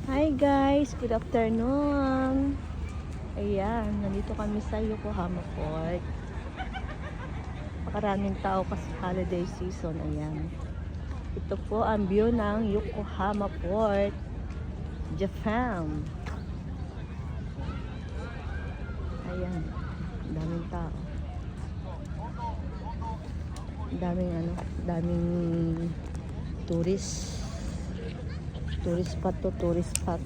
Hi guys, good afternoon. Ayan, nandito kami sa Yokohama Port. Pakaraming tao kasi holiday season. Ayan. Ito po ang view ng Yokohama Port, Japan. Ayan, daming tao. Daming tourist. Tourist spot to tourist spot.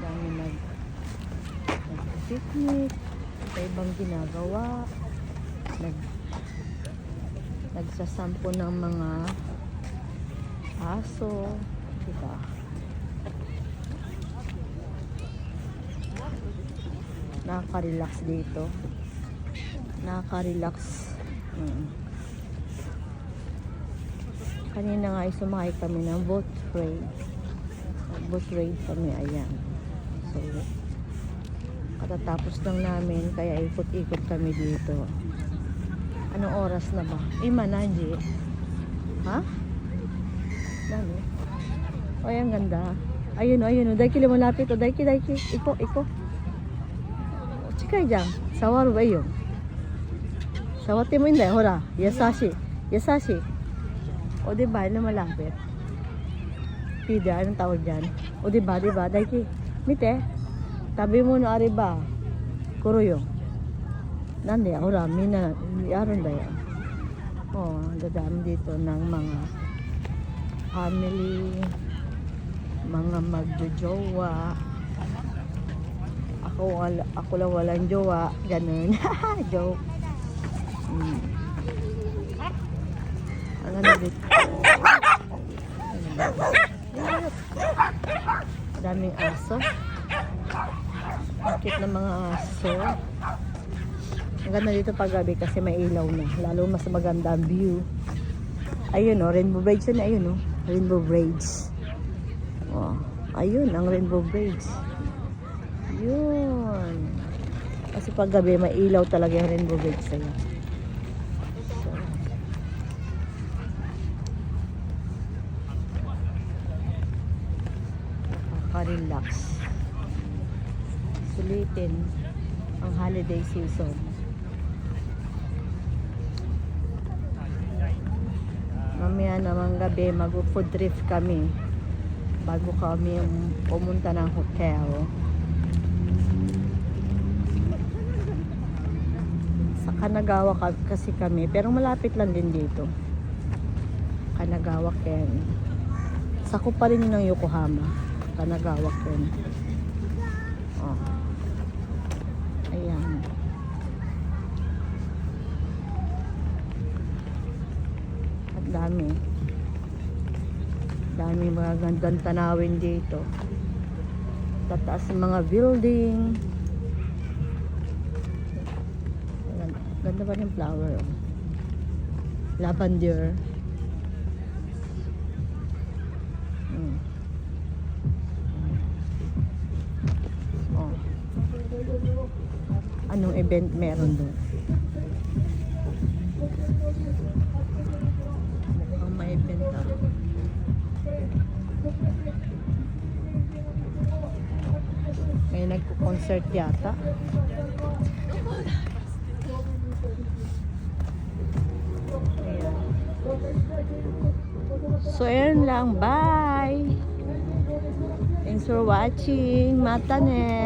Dami nag-picnic, ibang ginagawa, nagsasampo ng mga aso, diba? Nakaka-relax dito. Nakaka-relax. Kanina nga ay sumakay kami ng boat ride. Boat ride kami, ayan. So, katatapos lang namin, kaya ikot-ikot kami dito. Anong oras na ba? Mananji. Ha? Dami. O, ang ganda. Ayun o. Daiki mo lapit o. Daiki. Iko. Chikai dyan. Sawaru ba yun? Sawatte mo hindi. Hora. Yasashi. O, diba? Ano malapit? Pida, anong tawag dyan? O, diba? Daiki. Mite. Tabi mo no ariba. Kuroyo. Nande, hora. Mina, yaron da yan. O, dadami dito ng mga family, mga magjojowa. Ako lang walang jowa. Ganun. Joke. Ang ano dito. Daming aso. Ang cute ng mga aso. Ang ganda dito pag gabi kasi may ilaw na. Lalo mas maganda ang view. Ayun o, Rainbow Bridge na ayun o. Rainbow Bridge. Oh, ayun ang Rainbow Bridge. Yun. Kasi pag gabi may ilaw talaga yung Rainbow Bridge sa'yo. Relax. Sulitin ang holiday season. Mamaya namang gabi mag-food trip kami bago kami pumunta ng hotel. Sa Kanagawa kasi kami, pero malapit lang din dito. Kanagawa Ken. Sakop pa rin yun ng Yokohama. Kanagawa Ken. Oh. Ayan. At dami mga gandang tanawin dito. Tataas ng mga building. Ganda pa ng flower. Lavender. Anong event meron doon? Mukhang may event ako. May nagko-concert yata. Ayan. So, ayan lang. Bye! Thanks for watching. Mata ne!